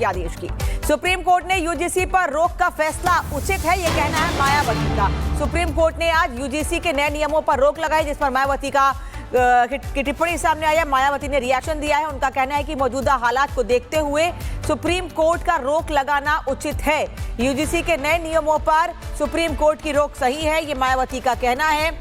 के आदेश की। Supreme court ने यूजीसी पर रोक का फैसला उचित है, ये कहना है मायावती का। सुप्रीम कोर्ट ने आज यूजीसी के नए नियमों पर रोक लगाई, जिस पर मायावती की टिप्पणी सामने आई है। मायावती ने रिएक्शन दिया है। उनका कहना है कि मौजूदा हालात को देखते हुए सुप्रीम कोर्ट का रोक लगाना उचित है। यूजीसी के नए नियमों पर सुप्रीम कोर्ट की रोक सही है, ये मायावती का कहना है।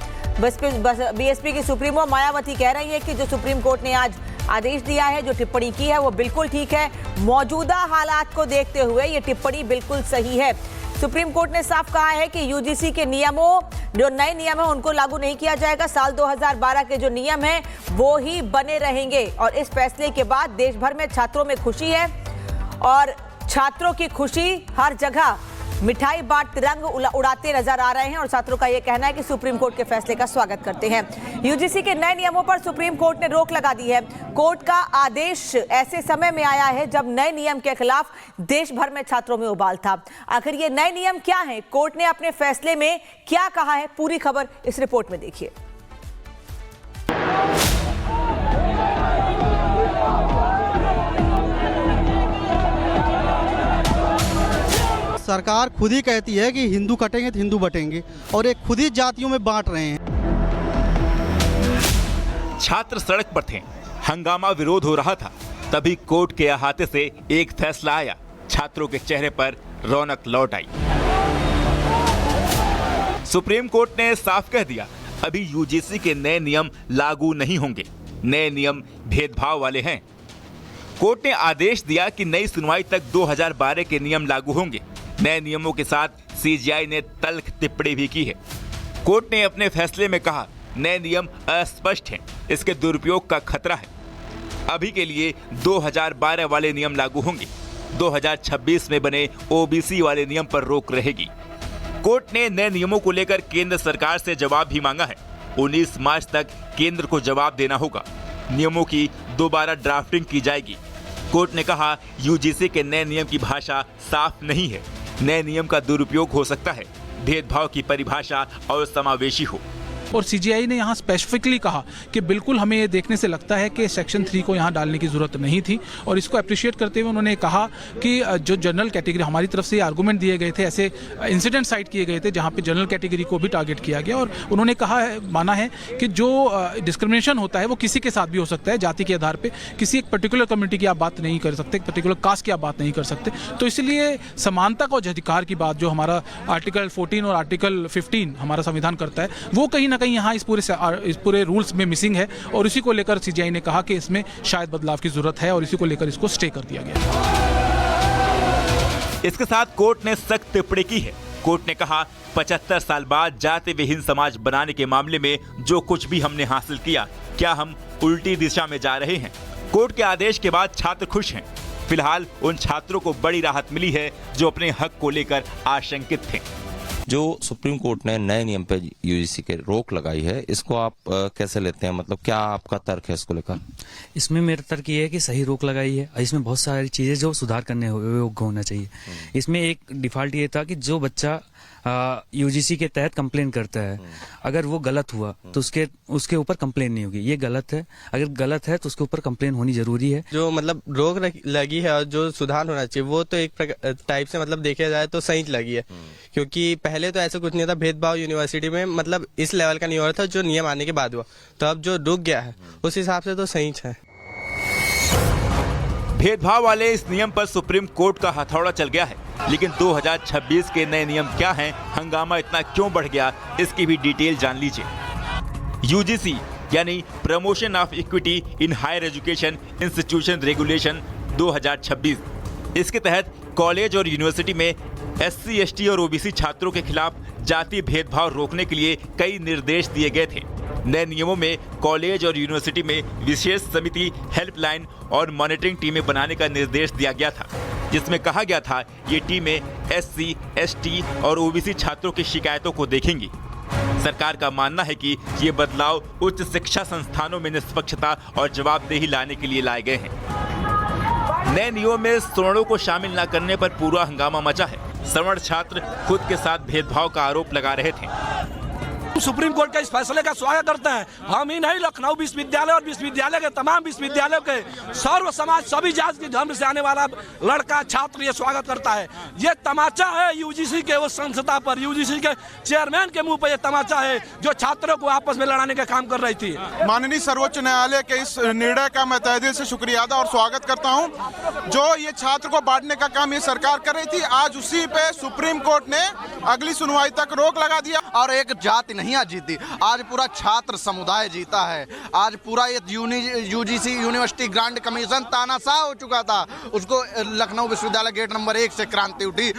बीएसपी की सुप्रीमो मायावती कह रही है कि जो सुप्रीम कोर्ट ने आज आदेश दिया है, जो टिप्पणी की है, वो बिल्कुल ठीक है। मौजूदा हालात को देखते हुए ये टिप्पणी बिल्कुल सही है। सुप्रीम कोर्ट ने साफ कहा है कि यूजीसी के नियमों, जो नए नियम है, उनको लागू नहीं किया जाएगा। साल 2012 के जो नियम हैं वो ही बने रहेंगे। और इस फैसले के बाद देश भर में छात्रों में खुशी है और छात्रों की खुशी हर जगह मिठाई बांट तिरंग उड़ाते नजर आ रहे हैं। और छात्रों का यह कहना है कि सुप्रीम कोर्ट के फैसले का स्वागत करते हैं। यूजीसी के नए नियमों पर सुप्रीम कोर्ट ने रोक लगा दी है। कोर्ट का आदेश ऐसे समय में आया है जब नए नियम के खिलाफ देश भर में छात्रों में उबाल था। आखिर ये नए नियम क्या हैं, कोर्ट ने अपने फैसले में क्या कहा है, पूरी खबर इस रिपोर्ट में देखिए। सरकार खुद ही कहती है कि हिंदू कटेंगे तो हिंदू बटेंगे, और एक खुद ही जातियों में बांट रहे हैं। छात्र सड़क पर थे, हंगामा विरोध हो रहा था, तभी कोर्ट के अहाते से एक फैसला आया। छात्रों के चेहरे पर रौनक लौट आई। सुप्रीम कोर्ट ने साफ कह दिया, अभी यूजीसी के नए नियम लागू नहीं होंगे। नए नियम भेदभाव वाले हैं। कोर्ट ने आदेश दिया कि नई सुनवाई तक 2012 के नियम लागू होंगे। नए नियमों के साथ सीजीआई ने तल्ख टिप्पणी भी की है। कोर्ट ने अपने फैसले में कहा, नए नियम अस्पष्ट हैं, इसके दुरुपयोग का खतरा है। अभी के लिए 2012 वाले नियम लागू होंगे। 2026 में बने ओबीसी वाले नियम पर रोक रहेगी। कोर्ट ने नए नियमों को लेकर केंद्र सरकार से जवाब भी मांगा है। 19 मार्च तक केंद्र को जवाब देना होगा। नियमों की दोबारा ड्राफ्टिंग की जाएगी। कोर्ट ने कहा, यूजीसी के नए नियम की भाषा साफ नहीं है। नए नियम का दुरुपयोग हो सकता है। भेदभाव की परिभाषा और समावेशी हो। और सीजीआई ने यहाँ स्पेसिफिकली कहा कि बिल्कुल हमें ये देखने से लगता है कि सेक्शन 3 को यहाँ डालने की जरूरत नहीं थी। और इसको अप्रिशिएट करते हुए उन्होंने कहा कि जो जनरल कैटेगरी, हमारी तरफ से आर्गूमेंट दिए गए थे, ऐसे इंसिडेंट साइट किए गए थे जहाँ पे जनरल कैटेगरी को भी टारगेट किया गया। और उन्होंने कहा है, माना है कि जो डिस्क्रिमिनेशन होता है वो किसी के साथ भी हो सकता है, जाति के आधार पर। किसी एक पर्टिकुलर कम्युनिटी की आप बात नहीं कर सकते, पर्टिकुलर कास्ट की आप बात नहीं कर सकते। तो इसलिए समानता का अधिकार की बात जो हमारा आर्टिकल 14 और आर्टिकल 15 हमारा संविधान करता है, वो कहीं ना कहीं यहाँ इस पूरे रूल्स में मिसिंग है। और इसी को लेकर सीजीआई ने कहा कि इसमें शायद बदलाव की जरूरत है और इसी को लेकर इसको स्टे कर दिया गया। इसके साथ कोर्ट ने सख्त टिप्पणी की है। कोर्ट ने कहा, 75 साल बाद जाति विहीन समाज बनाने के मामले में जो कुछ भी हमने हासिल किया, क्या हम उल्टी दिशा में जा रहे हैं? कोर्ट के आदेश के बाद छात्र खुश हैं। फिलहाल उन छात्रों को बड़ी राहत मिली है जो अपने हक को लेकर आशंकित थे। जो सुप्रीम कोर्ट ने नए नियम पे यूजीसी के रोक लगाई है, इसको आप कैसे लेते हैं? मतलब क्या आपका तर्क है इसको लेकर? इसमें मेरा तर्क ये है कि सही रोक लगाई है। इसमें बहुत सारी चीजें जो सुधार करने योग्य होना चाहिए। इसमें एक डिफॉल्ट ये था कि जो बच्चा यूजीसी के तहत कंप्लेन करता है, अगर वो गलत हुआ तो उसके ऊपर कंप्लेन नहीं होगी। ये गलत है। अगर गलत है तो उसके ऊपर कंप्लेन होनी जरूरी है। जो मतलब रोक लगी है और जो सुधार होना चाहिए, वो तो एक टाइप से मतलब देखा जाए तो सही लगी है। क्योंकि पहले तो ऐसा कुछ नहीं था, भेदभाव यूनिवर्सिटी में मतलब इस लेवल का नहीं हो रहा था, जो नियम आने के बाद हुआ। तो अब जो रुक गया है उस हिसाब से तो सही है। भेदभाव वाले इस नियम पर सुप्रीम कोर्ट का हथौड़ा चल गया है। लेकिन 2026 के नए नियम क्या हैं, हंगामा इतना क्यों बढ़ गया, इसकी भी डिटेल जान लीजिए। यूजीसी यानी promotion of equity in higher education institution regulation 2026, इसके तहत कॉलेज और यूनिवर्सिटी में SC, ST और OBC छात्रों के खिलाफ जाति भेदभाव रोकने के लिए कई निर्देश दिए गए थे। नए नियमों में कॉलेज और यूनिवर्सिटी में विशेष समिति, हेल्पलाइन और मॉनिटरिंग टीमें बनाने का निर्देश दिया गया था, जिसमें कहा गया था ये टीमें SC, ST और OBC छात्रों की शिकायतों को देखेंगी। सरकार का मानना है कि ये बदलाव उच्च शिक्षा संस्थानों में निष्पक्षता और जवाबदेही लाने के लिए लाए गए हैं। नए नियमों में सवर्णों को शामिल न करने पर पूरा हंगामा मचा है। सवर्ण छात्र खुद के साथ भेदभाव का आरोप लगा रहे थे। सुप्रीम कोर्ट के इस फैसले का स्वागत करते हैं। हम ही नहीं, लखनऊ विश्वविद्यालय और विश्वविद्यालय के तमाम विश्वविद्यालयों के सर्व समाज सभी जाति के धर्म से आने वाला लड़का छात्र ये स्वागत करता है। ये तमाचा है यूजीसी के उस संस्था पर, यूजीसी के चेयरमैन के मुंह पर ये तमाचा है जो छात्रों को आपस में लड़ाने का काम कर रही थी। माननीय सर्वोच्च न्यायालय के इस निर्णय का मैं तहे दिल से शुक्रिया अदा और स्वागत करता हूं। जो ये छात्र को बांटने का काम ये सरकार कर रही थी, आज उसी पे सुप्रीम कोर्ट ने अगली सुनवाई तक रोक लगा दिया। और एक जाति नहीं आज जीती, आज पूरा छात्र समुदाय जीता है। आज पूरा ये यूजीसी यूनिवर्सिटी ग्रांट कमीशन तानाशाह हो चुका था, उसको लखनऊ विश्वविद्यालय गेट नंबर 1 से क्रांति उठी।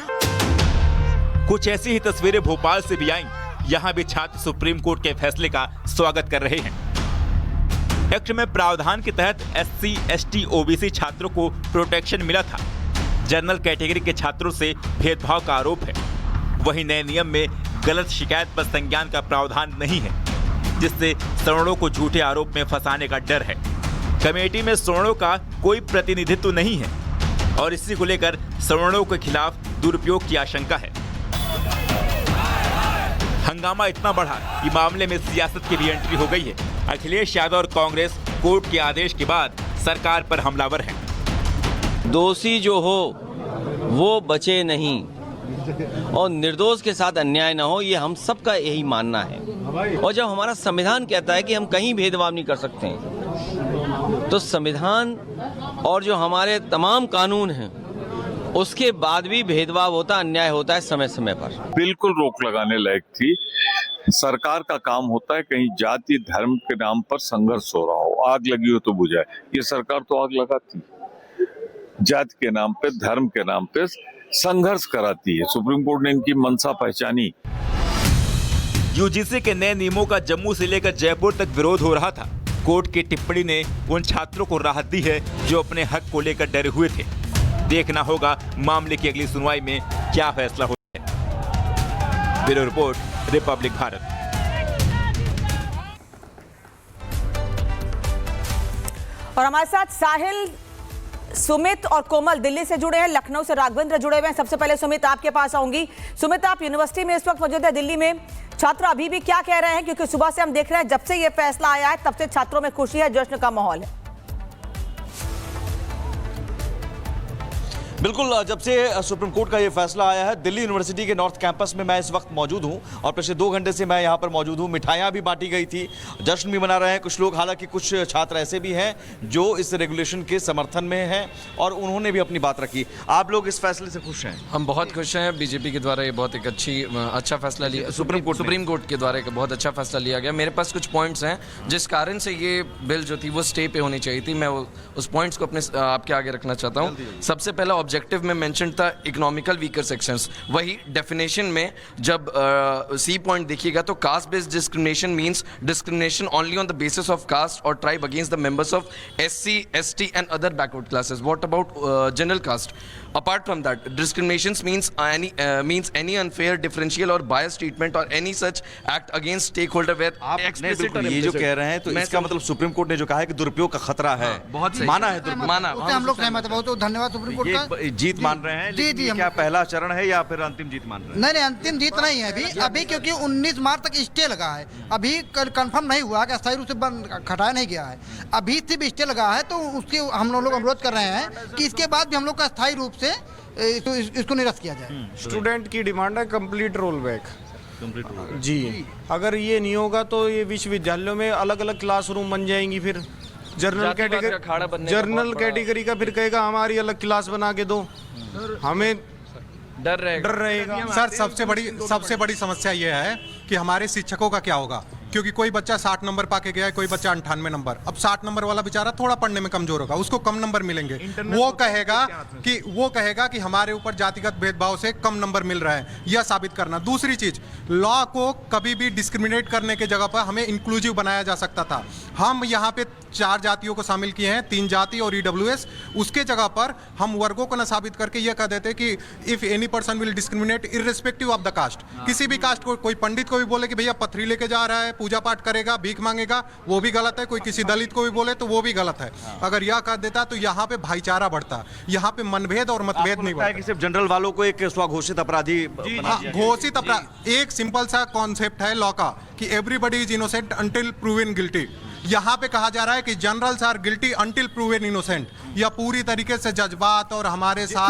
कुछ ऐसी ही तस्वीरें भोपाल से भी आईं। यहाँ भी छात्र सुप्रीम कोर्ट के फैसले का स्वागत कर रहे हैं। एक्ट में प्रावधान के तहत SC, ST, OBC छात्रों को प्रोटेक्शन मिला था। जनरल कैटेगरी के छात्रों से भेदभाव का आरोप है। वहीं नए नियम में गलत शिकायत पर संज्ञान का प्रावधान नहीं है, जिससे सवर्णों को झूठे आरोप में फंसाने का डर है। कमेटी में सवर्णों का कोई प्रतिनिधित्व नहीं है और इसी को लेकर सवर्णों के खिलाफ दुरुपयोग की आशंका है। हंगामा इतना बढ़ा कि मामले में सियासत की भी एंट्री हो गई है। अखिलेश यादव और कांग्रेस कोर्ट के आदेश के बाद सरकार पर हमलावर हैं। दोषी जो हो वो बचे नहीं और निर्दोष के साथ अन्याय न हो, ये हम सबका यही मानना है। और जब हमारा संविधान कहता है कि हम कहीं भेदभाव नहीं कर सकते हैं, तो संविधान और जो हमारे तमाम कानून हैं उसके बाद भी भेदभाव होता, अन्याय होता है समय समय पर। बिल्कुल रोक लगाने लायक थी। सरकार का काम होता है कहीं जाति धर्म के नाम पर संघर्ष हो रहा हो, आग लगी हो तो बुझाए। ये सरकार तो आग लगाती, जाति के नाम पे, धर्म के नाम पे संघर्ष कराती है। सुप्रीम कोर्ट ने इनकी मंशा पहचानी। यूजीसी के नए नियमों का जम्मू से लेकर जयपुर तक विरोध हो रहा था। कोर्ट की टिप्पणी ने उन छात्रों को राहत दी है जो अपने हक को लेकर डरे हुए थे। देखना होगा मामले की अगली सुनवाई में क्या फैसला होता है। Bureau report, Republic Bharat. और हमारे साथ साहिल, सुमित और कोमल दिल्ली से जुड़े हैं। लखनऊ से राघवेंद्र जुड़े हुए हैं। सबसे पहले सुमित आपके पास आऊंगी। सुमित, आप यूनिवर्सिटी में इस वक्त मौजूद है दिल्ली में। छात्र अभी भी क्या कह रहे हैं, क्योंकि सुबह से हम देख रहे हैं जब से ये फैसला आया है तब से छात्रों में खुशी है, जश्न का माहौल है। बिल्कुल, जब से सुप्रीम कोर्ट का ये फैसला आया है, दिल्ली यूनिवर्सिटी के नॉर्थ कैंपस में मैं इस वक्त मौजूद हूं और पिछले 2 घंटे से मैं यहां पर मौजूद हूं। मिठाइयां भी बांटी गई थी, जश्न भी मना रहे हैं कुछ लोग। हालांकि कुछ छात्र ऐसे भी हैं जो इस रेगुलेशन के समर्थन में हैं और उन्होंने भी अपनी बात रखी। आप लोग इस फैसले से खुश हैं? हम बहुत खुश हैं। बीजेपी के द्वारा ये बहुत एक अच्छा फैसला लिया, सुप्रीम कोर्ट के द्वारा एक बहुत अच्छा फैसला लिया गया। मेरे पास कुछ पॉइंट्स हैं जिस कारण से ये बिल जो थी वो स्टे पे होनी चाहिए थी। मैं उस पॉइंट्स को अपने आपके आगे रखना चाहता हूँ। सबसे पहला ऑब्जेक्टिव में मेंशन था इकोनॉमिकल वीकर सेक्शंस। वही डेफिनेशन में जब सी पॉइंट देखिएगा तो caste based discrimination means discrimination only on the basis of caste और tribe against the members of SC, ST and other backward classes. What about general caste? Apart from that, discriminations means any unfair, differential or biased treatment or any such act against stakeholder where explicit or ये जो कह रहे हैं तो इसका मतलब supreme court ने जो कहा है कि दुरुपयोग का खतरा है, बहुत माना है, माना हम लोग सहमत है। बहुत धन्यवाद सुप्रीम कोर्ट का। जीत मान रहे हैं? जी, क्या पहला चरण है या फिर अंतिम जीत मान रहे हैं? नहीं, अंतिम जीत नहीं है अभी क्योंकि 19 मार्च तक स्टे लगा है। अभी कंफर्म नहीं हुआ कि अस्थायी रूप से बंद हटाया नहीं गया है। अभी सिर्फ स्टे लगा है, तो उसके हम लोग अनुरोध कर रहे हैं कि इसके बाद भी हम लोग का अस्थायी रूप से तो इसको निरस्त किया जाए। स्टूडेंट की डिमांड है कंप्लीट रोल बैक जी। अगर ये नहीं होगा तो ये विश्वविद्यालयों में अलग अलग क्लासरूम बन जाएंगी। फिर जनरल कैटेगरी का फिर कहेगा हमारी अलग क्लास बना के दो, हमें डर रहेगा। सर, सबसे बड़ी समस्या ये है कि हमारे शिक्षकों का क्या होगा, क्योंकि कोई बच्चा 60 नंबर पाके गया है, कोई बच्चा 98 नंबर। अब 60 नंबर वाला बेचारा थोड़ा पढ़ने में कमजोर होगा, उसको कम नंबर मिलेंगे। वो कहेगा कि हमारे ऊपर जातिगत भेदभाव से कम नंबर मिल रहा है, यह साबित करना। दूसरी चीज, लॉ को कभी भी डिस्क्रिमिनेट करने के जगह पर हमें इंक्लूसिव बनाया जा सकता था। हम यहाँ पे 4 जातियों को शामिल किए हैं, 3 जाति और EWS। उसके जगह पर हम वर्गों को न साबित करके यह कह देते कि if any person will discriminate irrespective of the caste. किसी भी कास्ट को, कोई पंडित को भी बोले कि भैया पथरी लेके जा रहा है, पूजा पाठ करेगा, भीख मांगेगा, वो भी गलत है। कोई किसी दलित को भी बोले तो वो भी गलत है। अगर यह कर देता तो यहाँ पे भाईचारा बढ़ता, यहाँ पे मनभेद और मतभेद नहीं बढ़ता। कि सिर्फ जनरल वालों को एक स्वघोषित अपराधी घोषित अपराध, एक सिंपल सा कॉन्सेप्ट है लॉ का कि everybody is innocent until proven guilty. यहाँ पे कहा जा रहा है कि generals are guilty until proven innocent. यह पूरी तरीके से जज्बात और हमारे सारे